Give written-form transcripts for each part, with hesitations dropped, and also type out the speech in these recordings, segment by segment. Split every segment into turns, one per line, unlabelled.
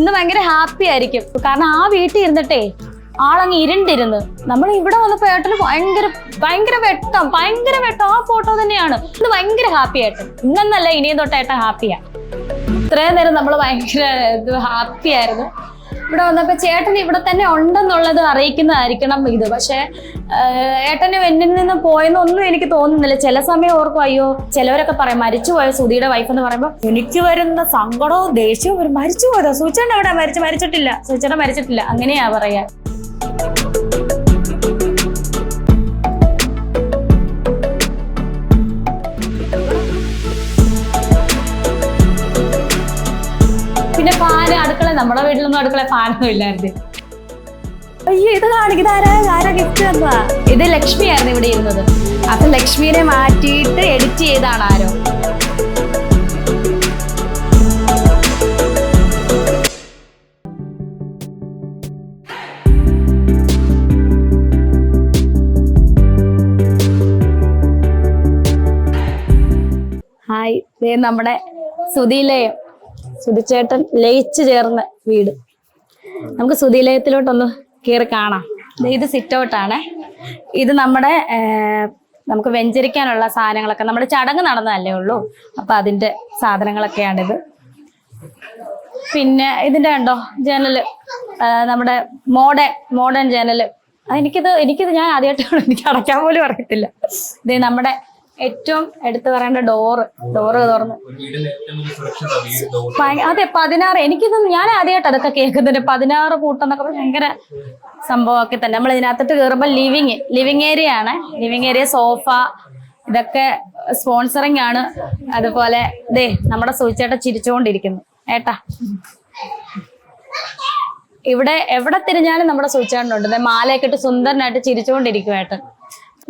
ഇന്ന് ഭയങ്കര ഹാപ്പി ആയിരിക്കും. കാരണം ആ വീട്ടിൽ ഇരുന്നിട്ടേ ആളങ്ങ് ഇരുണ്ടിരുന്ന്. നമ്മൾ ഇവിടെ വന്നപ്പോ ഏട്ടന് ഭയങ്കര വെട്ടം ആ ഫോട്ടോ തന്നെയാണ്. ഇന്ന് ഭയങ്കര ഹാപ്പി ആയിട്ട്. ഇന്നല്ല ഇനിയും തൊട്ട് ഏട്ടൻ ഹാപ്പിയാ. ഇത്രയും നേരം നമ്മൾ ഭയങ്കര ഹാപ്പി ആയിരുന്നു. ഇവിടെ വന്നപ്പോ ചേട്ടൻ ഇവിടെ തന്നെ ഉണ്ടെന്നുള്ളത് അറിയിക്കുന്നതായിരിക്കണം ഇത്. പക്ഷെ ഏട്ടന് എന്നിൽ നിന്ന് പോയെന്നൊന്നും എനിക്ക് തോന്നുന്നില്ല. ചില സമയം ഓർക്കും, അയ്യോ ചിലവരൊക്കെ പറയും മരിച്ചുപോയ സുധിയുടെ വൈഫ് എന്ന് പറയുമ്പോൾ എനിക്ക് വരുന്ന സങ്കടവും ദേഷ്യവും വരും. മരിച്ചുപോയതോ? സൂചേട്ടൻ എവിടെ? മരിച്ചിട്ടില്ല, സൂചേട്ടൻ മരിച്ചിട്ടില്ല, അങ്ങനെയാ പറയാ. പിന്നെ ഫാന് അടുക്കള, നമ്മുടെ വീട്ടിലൊന്നും അടുക്കള ഫാനൊന്നും ഇല്ലായിരുന്നു. അയ്യോ ഇത് ആരാ ഗിഫ്റ്റ് തന്നതാ? ഇത് ലക്ഷ്മിയായിരുന്നു ഇവിടെ ഇരുന്നത്. അപ്പൊ ലക്ഷ്മിനെ മാറ്റിയിട്ട് എഡിറ്റ് ചെയ്താണ് ആരോ. ഹായ്, ദേ നമ്മുടെ സുധിലയം, സുധിച്ചേട്ടൻ ലയിച്ചു ചേർന്ന വീട്. നമുക്ക് സുധിലയത്തിലോട്ടൊന്ന് കയറി കാണാം. ഇത് സിറ്റ് ഔട്ടാണ്. ഇത് നമ്മുടെ നമുക്ക് വെഞ്ചരിക്കാനുള്ള സാധനങ്ങളൊക്കെ, നമ്മുടെ ചടങ്ങ് നടന്നതല്ലേ ഉള്ളൂ, അപ്പൊ അതിന്റെ സാധനങ്ങളൊക്കെയാണിത്. പിന്നെ ഇതിന്റെ കണ്ടോ ജനല്, നമ്മുടെ മോഡേൺ ജനല്. എനിക്കിത് ഞാൻ ആദ്യമായിട്ടാണ്, എനിക്ക് അടയ്ക്കാൻ പോലും അറിയത്തില്ല. ഇത് നമ്മുടെ ഏറ്റവും എടുത്തു പറയേണ്ട ഡോറ് തുറന്ന്. അതെ 16. ഞാൻ ആദ്യമായിട്ട് അതൊക്കെ കേൾക്കുന്നുണ്ട്. 16 കൂട്ടെന്നൊക്കെ ഭയങ്കര സംഭവമൊക്കെ തന്നെ. നമ്മൾ ഇതിനകത്തോട്ട് കയറുമ്പോൾ ലിവിങ് ഏരിയ ആണ്. ലിവിങ് ഏരിയ, സോഫ, ഇതൊക്കെ സ്പോൺസറിങ് ആണ്. അതുപോലെ ദേ നമ്മുടെ സൂചിച്ചേട്ടൻ ചിരിച്ചുകൊണ്ടിരിക്കുന്നു. ഏട്ടാ ഇവിടെ എവിടെ തിരിഞ്ഞാലും നമ്മുടെ സൂചിച്ചേട്ടനുണ്ട്. മാലയൊക്കെ ഇട്ട് സുന്ദരനായിട്ട് ചിരിച്ചുകൊണ്ടിരിക്കും ഏട്ടൻ.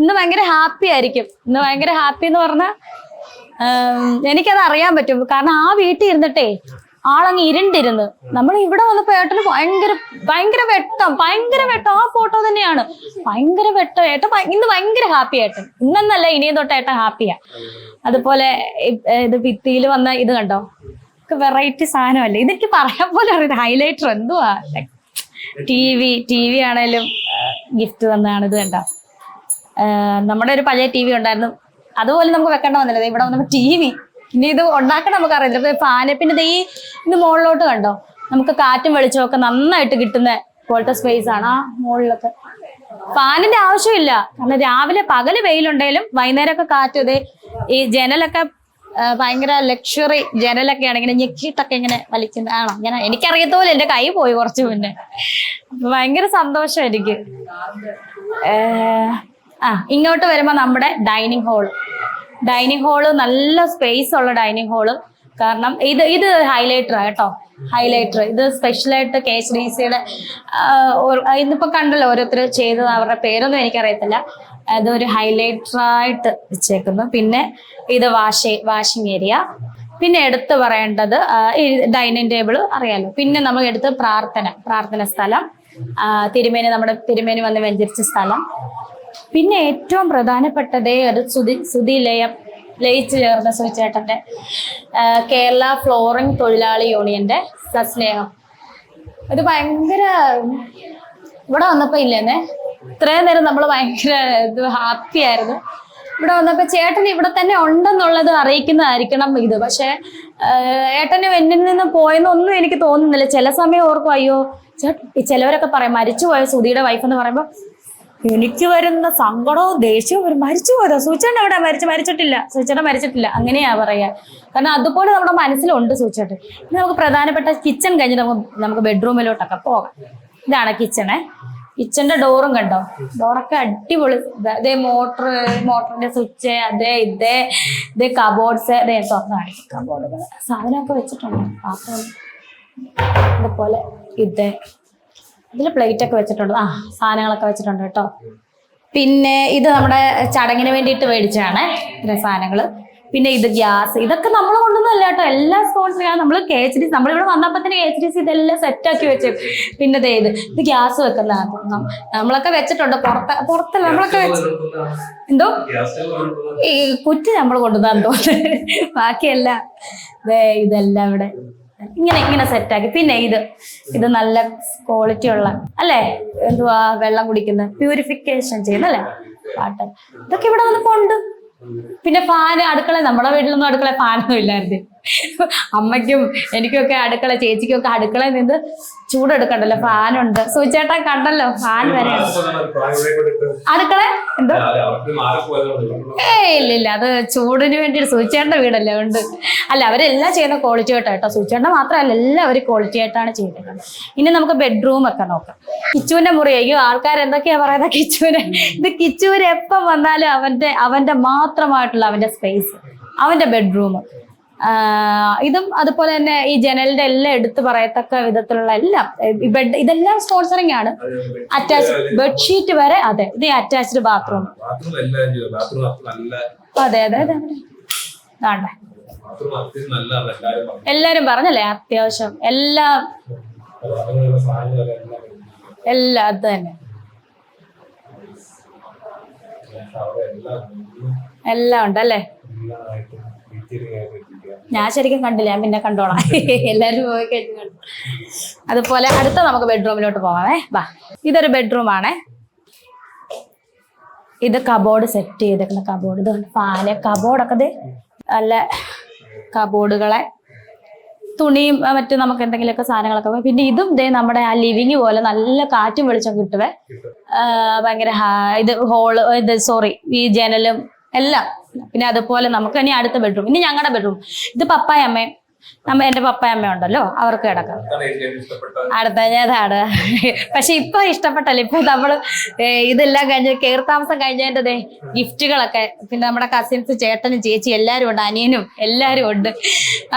ഇന്ന് ഭയങ്കര ഹാപ്പി ആയിരിക്കും. ഇന്ന് ഭയങ്കര ഹാപ്പി എന്ന് പറഞ്ഞാൽ എനിക്കത് അറിയാൻ പറ്റും. കാരണം ആ വീട്ടിൽ ഇരുന്നിട്ടേ ആളങ്ങ് ഇരുണ്ടിരുന്ന്. നമ്മൾ ഇവിടെ വന്നപ്പോ ഏട്ടന് ഭയങ്കര വെട്ടം ആ ഫോട്ടോ തന്നെയാണ്. ഭയങ്കര വെട്ടം. ഏട്ടൻ ഇന്ന് ഭയങ്കര ഹാപ്പി ആയിട്ട്. ഇന്നല്ല ഇനിയും തൊട്ട് ഏട്ടൻ ഹാപ്പിയാ. അതുപോലെ ഇത് ഭിത്തിയിൽ വന്ന ഇത് കണ്ടോ, വെറൈറ്റി സാധനമല്ലേ ഇതെനിക്ക് പറയാൻ പോലെ അറിയാം. ഹൈലൈറ്റർ എന്തുവാ, ടി വി ആണേലും ഗിഫ്റ്റ് തന്നതാണ്. ഇത് കണ്ടോ, നമ്മുടെ ഒരു പഴയ ടി വി ഉണ്ടായിരുന്നു, അതുപോലെ നമുക്ക് വെക്കേണ്ട വന്നില്ല. ഇവിടെ വന്നപ്പോ ടി വി. ഇനി ഇത് ഉണ്ടാക്കണം നമുക്ക് അറിയില്ല. ഫാന്, പിന്നെ ഇത് മുകളിലോട്ട് കണ്ടോ, നമുക്ക് കാറ്റും വെളിച്ചവും ഒക്കെ നന്നായിട്ട് കിട്ടുന്ന പോലത്തെ സ്പേസ് ആണ്. ആ മുകളിലൊക്കെ ഫാനിന്റെ ആവശ്യമില്ല. കാരണം രാവിലെ പകല് വെയിലുണ്ടെങ്കിലും വൈകുന്നേരമൊക്കെ കാറ്റ്. ഇതേ ഈ ജനലൊക്കെ ഭയങ്കര ലക്ഷറി ജനലൊക്കെയാണ്. ഇങ്ങനെ ഞെക്കിയിട്ടൊക്കെ ഇങ്ങനെ വലിക്കുന്ന ആണോ, ഇങ്ങനെ എനിക്കറിയത്ത പോലെ എന്റെ കൈ പോയി കുറച്ച് മുന്നേ. ഭയങ്കര സന്തോഷം എനിക്ക്. ഇങ്ങോട്ട് വരുമ്പോ നമ്മുടെ ഡൈനിങ് ഹോള് നല്ല സ്പേസ് ഉള്ള ഡൈനിങ് ഹോള്. കാരണം ഇത് ഹൈലൈറ്റർ കേട്ടോ, ഹൈലൈറ്റർ. ഇത് സ്പെഷ്യലായിട്ട് KHDCയുടെ ഇന്നിപ്പോ കണ്ടല്ലോ ഓരോരുത്തർ ചെയ്തത്, അവരുടെ പേരൊന്നും എനിക്കറിയത്തില്ല. അതൊരു ഹൈലൈറ്ററായിട്ട് വെച്ചേക്കുന്നു. പിന്നെ ഇത് വാഷിംഗ് ഏരിയ. പിന്നെ എടുത്തു പറയേണ്ടത് ഈ ഡൈനിങ് ടേബിള് അറിയാലോ. പിന്നെ നമ്മൾ എടുത്ത് പ്രാർത്ഥന സ്ഥലം, നമ്മുടെ തിരുമേനി വന്ന് വെഞ്ചരിച്ച സ്ഥലം. പിന്നെ ഏറ്റവും പ്രധാനപ്പെട്ടതേ ഒരു ലയിച്ചു ചേർന്ന സുചേട്ടന്റെ കേരള ഫ്ലോറിംഗ് തൊഴിലാളി യൂണിയന്റെ സസ്നേഹം. ഇത് ഭയങ്കര ഇവിടെ വന്നപ്പോ ഇല്ലെന്നേ, ഇത്രയും നേരം നമ്മൾ ഭയങ്കര ഹാപ്പി ആയിരുന്നു. ഇവിടെ വന്നപ്പോ ചേട്ടൻ ഇവിടെ തന്നെ ഉണ്ടെന്നുള്ളത് അറിയിക്കുന്നതായിരിക്കണം ഇത്. പക്ഷെ ഏട്ടന് എന്നിൽ നിന്ന് പോയെന്നൊന്നും എനിക്ക് തോന്നുന്നില്ല. ചില സമയം ഓർക്കും, അയ്യോ ചിലവരൊക്കെ പറയും മരിച്ചുപോയ സുധിയുടെ വൈഫ് എന്ന് പറയുമ്പോൾ എനിക്ക് വരുന്ന സങ്കടവും ദേഷ്യവും വരും. മരിച്ചുപോയതോ? സൂചേട്ടൻ എവിടെ? മരിച്ചിട്ടില്ല, സൂചേട്ടൻ മരിച്ചിട്ടില്ല, അങ്ങനെയാ പറയാ. കാരണം അതുപോലെ നമ്മുടെ മനസ്സിലുണ്ട് സൂചേട്ടൻ. ഇനി നമുക്ക് പ്രധാനപ്പെട്ട കിച്ചൺ കഴിഞ്ഞിട്ട് നമുക്ക് ബെഡ്റൂമിലോട്ടൊക്കെ പോകാം. ഇതാണ് കിച്ചന്റെ ഡോറും കണ്ടോ, ഡോറൊക്കെ അടിപൊളി. അതേ മോട്ടറിന്റെ സ്വിച്ച്, ഇതേ കബോർഡ്സ്, തുറന്നു കാണിക്കും. കബോർഡുകൾ സാധനമൊക്കെ വെച്ചിട്ടുണ്ട്. പാത്രം അതുപോലെ ഇതിൽ പ്ലേറ്റ് ഒക്കെ വെച്ചിട്ടുണ്ട്. സാധനങ്ങളൊക്കെ വെച്ചിട്ടുണ്ട് കേട്ടോ. പിന്നെ ഇത് നമ്മുടെ ചടങ്ങിന് വേണ്ടിയിട്ട് മേടിച്ചാണ് ഇത്രയും സാധനങ്ങള്. പിന്നെ ഇത് ഗ്യാസ്, ഇതൊക്കെ നമ്മൾ കൊണ്ടൊന്നുമല്ല കേട്ടോ, എല്ലാ സ്പോൺസറാണ്. നമ്മൾ KHDC, നമ്മളിവിടെ വന്നപ്പോ തന്നെ KHDC ഇതെല്ലാം സെറ്റാക്കി വെച്ചു. പിന്നെ ഇത് ഗ്യാസ് വെക്കുന്ന നമ്മളൊക്കെ വെച്ചിട്ടുണ്ട്. പുറത്തല്ല നമ്മളൊക്കെ എന്തോ ഈ കുറ്റി നമ്മൾ കൊണ്ടുവന്നാന്ന് തോന്നുന്നു. ബാക്കിയെല്ലാം ഇതെല്ലാം ഇവിടെ ഇങ്ങനെ ഇങ്ങനെ സെറ്റാക്കി. പിന്നെ ഇത് നല്ല ക്വാളിറ്റി ഉള്ള അല്ലേ, എന്തുവാ വെള്ളം കുടിക്കുന്നത്, പ്യൂരിഫിക്കേഷൻ ചെയ്യുന്ന അല്ലേ വാട്ടർ. ഇതൊക്കെ ഇവിടെ വന്നപ്പോ ഉണ്ട്. പിന്നെ ഫാന്, അടുക്കള, നമ്മുടെ വീട്ടിലൊന്നും അടുക്കള ഫാനൊന്നും ഇല്ലായിരുന്നു. അമ്മയ്ക്കും എനിക്കൊക്കെ അടുക്കള, ചേച്ചിക്കൊക്കെ അടുക്കളയിൽ നിന്ന് ചൂടെടുക്കണ്ടല്ലോ, ഫാനുണ്ട്. സൂചേട്ടൻ കണ്ടല്ലോ ഫാൻ വരെ അടുക്കള. എന്തോ ഇല്ല, അത് ചൂടിന് വേണ്ടിയിട്ട്. സൂചേട്ടന്റെ വീടല്ലേ ഉണ്ട്. അല്ല, അവരെല്ലാം ചെയ്യുന്ന ക്വാളിറ്റി ആയിട്ടാണ് കേട്ടോ. സൂചേട്ടൻ മാത്രമല്ല, എല്ലാവരും ക്വാളിറ്റി ആയിട്ടാണ് ചെയ്തിട്ടുള്ളത്. ഇനി നമുക്ക് ബെഡ്റൂം ഒക്കെ നോക്കാം. കിച്ചുവിന്റെ മുറി. അയ്യോ, ആൾക്കാർ എന്തൊക്കെയാ പറയുന്നത് കിച്ചുവിന്. ഇത് കിച്ചുവിന് എപ്പം വന്നാലും അവന്റെ മാത്രമായിട്ടുള്ള അവന്റെ സ്പേസ്, അവന്റെ ബെഡ്റൂം. ഇതും അതുപോലെ തന്നെ ഈ ജനലിന്റെ എല്ലാം എടുത്ത് പറയത്തക്ക വിധത്തിലുള്ള എല്ലാം ഇതെല്ലാം സ്പോൺസറിങ് ആണ്. അറ്റാച്ച് ബെഡ്ഷീറ്റ് വരെ. അതെ, ഇത് അറ്റാച്ച്ഡ് ബാത്റൂം. അതെ അതെ അതെ, വേണ്ടേ എല്ലാരും പറഞ്ഞല്ലേ, അത്യാവശ്യം എല്ലാം അത് തന്നെ എല്ലാം ഉണ്ടല്ലേ. ഞാൻ ശരിക്കും കണ്ടില്ല, ഞാൻ പിന്നെ കണ്ടോളാം. എല്ലാരും പോയി കഴിഞ്ഞു. അതുപോലെ അടുത്ത നമുക്ക് ബെഡ്റൂമിലോട്ട് പോകാമേ. വാ, ഇതൊരു ബെഡ്റൂം ആണേ. ഇത് കബോർഡ് സെറ്റ് ചെയ്തേക്കുന്ന കബോർഡ്. ഇത് ഫാന്, കബോർഡൊക്കെ നല്ല കബോർഡുകളെ, തുണിയും മറ്റും നമുക്ക് എന്തെങ്കിലുമൊക്കെ സാധനങ്ങളൊക്കെ. പിന്നെ ഇതും നമ്മുടെ ആ ലിവിങ് പോലെ നല്ല കാറ്റും വെളിച്ചം കിട്ടുവേ. ഭയങ്കര ഇത് ഹോള്, ഈ ജനലും എല്ലാം. പിന്നെ അതുപോലെ നമുക്ക് ഇനി അടുത്ത ബെഡ്റൂം. ഇനി ഞങ്ങളുടെ ബെഡ്റൂം. ഇത് പപ്പായ അമ്മയും എന്റെ പപ്പായ അമ്മ ഉണ്ടല്ലോ, അവർക്ക് കിടക്കാം. അടുത്ത അതാണ്. പക്ഷെ ഇപ്പൊ ഇഷ്ടപ്പെട്ടല്ലേ, ഇപ്പൊ നമ്മള് ഇതെല്ലാം കഴിഞ്ഞ് കയറി താമസം കഴിഞ്ഞതിന്റെ ഗിഫ്റ്റുകളൊക്കെ. പിന്നെ നമ്മുടെ കസിൻസ്, ചേട്ടനും ചേച്ചി എല്ലാരും ഉണ്ട്, അനിയനും എല്ലാരും ഉണ്ട്.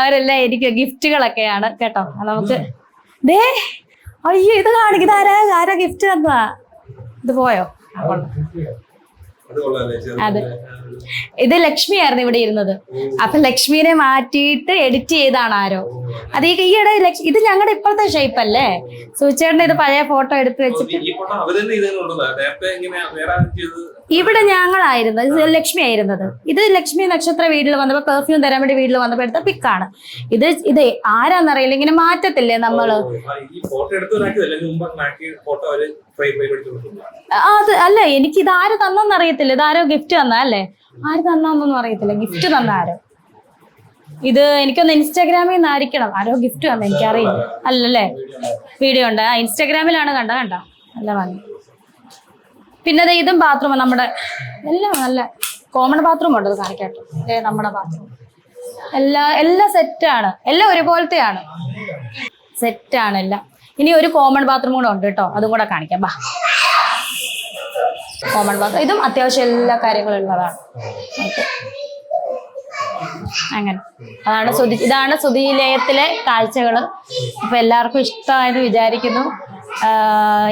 അവരെല്ലാം എനിക്ക് ഗിഫ്റ്റുകളൊക്കെയാണ് കേട്ടോ. നമുക്ക് അയ്യോ, ഇത് കാണിക്കും. ആരാ ഗിഫ്റ്റ് തന്നതാ? ഇത് പോയോ? അതെ, ഇത് ലക്ഷ്മി ആയിരുന്നു ഇവിടെ ഇരുന്നത്. അപ്പൊ ലക്ഷ്മിനെ മാറ്റിയിട്ട് എഡിറ്റ് ചെയ്താണ് ആരോ. അത് ഈയിടെ ഇത് ഞങ്ങളുടെ ഇപ്പോഴത്തെ ഷേപ്പ് അല്ലേ. സൂചേട്ടന്റെ ഇത് പഴയ ഫോട്ടോ എടുത്ത് വെച്ചിട്ട് ഇവിടെ ഞങ്ങളായിരുന്നു. ഇത് ലക്ഷ്മി ആയിരുന്നത്. ഇത് ലക്ഷ്മി നക്ഷത്ര വീട്ടിൽ വന്നപ്പോ പെർഫ്യൂം തരാൻ വേണ്ടി വീട്ടിൽ വന്നപ്പോ എടുത്ത പിക്കാണ്. ഇത് ആരാന്നറിയില്ല, ഇങ്ങനെ മാറ്റത്തില്ലേ നമ്മള്. അത് അല്ല, എനിക്ക് ഇത് ആര് തന്നെന്നറിയത്തില്ല. ഇതാരോ ഗിഫ്റ്റ് തന്നാ അല്ലേ, ആര് തന്നൊന്നും അറിയത്തില്ല. ഗിഫ്റ്റ് തന്ന ആരോ. ഇത് എനിക്കൊന്ന് ഇൻസ്റ്റാഗ്രാമിൽ നിന്നായിരിക്കണം ആരോ ഗിഫ്റ്റ് തന്ന, എനിക്കറിയില്ല. അല്ലല്ലേ, വീഡിയോ ഉണ്ട്, ഇൻസ്റ്റാഗ്രാമിലാണ് കണ്ട നല്ല ഭംഗി. പിന്നെ ഇതും ബാത്റൂം നമ്മുടെ എല്ലാം നല്ല കോമൺ ബാത്റൂം ഉണ്ട്. അത് കാണിക്കാട്ടോ, നമ്മുടെ ബാത്റൂം എല്ലാം സെറ്റാണ്. എല്ലാം ഒരുപോലത്തെയാണ്, സെറ്റാണ് എല്ലാം. ഇനി ഒരു കോമൺ ബാത്റൂം കൂടെ ഉണ്ട് കേട്ടോ, അതും കൂടെ കാണിക്കാം. ബാ, കോമൺ ബാത്റൂം. ഇതും അത്യാവശ്യം എല്ലാ കാര്യങ്ങളും ഉള്ളതാണ്. അങ്ങനെ ഇതാണ് സുധീലയത്തിലെ കാഴ്ചകൾ. അപ്പൊ എല്ലാവർക്കും ഇഷ്ടമായെന്ന് വിചാരിക്കുന്നു.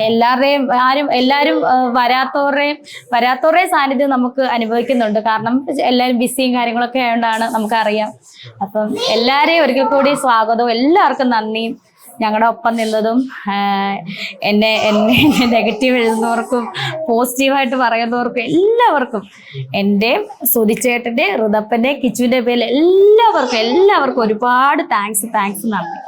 എല്ലാവരും വരാത്തവരുടെയും സാന്നിധ്യം നമുക്ക് അനുഭവിക്കുന്നുണ്ട്. കാരണം എല്ലാവരും ബിസിയും കാര്യങ്ങളൊക്കെ ആയതുകൊണ്ടാണ്, നമുക്കറിയാം. അപ്പം എല്ലാവരെയും ഒരിക്കൽ കൂടി സ്വാഗതവും, എല്ലാവർക്കും നന്ദിയും. ഞങ്ങളുടെ ഒപ്പം നിന്നതും എന്നെ നെഗറ്റീവ് എഴുതുന്നവർക്കും പോസിറ്റീവായിട്ട് പറയുന്നവർക്കും എല്ലാവർക്കും, എൻ്റെയും സുധിച്ചേട്ടൻ്റെ, ഋതപ്പൻ്റെ, കിച്ചുവിൻ്റെ പേരിൽ എല്ലാവർക്കും ഒരുപാട് താങ്ക്സ് നന്ദി.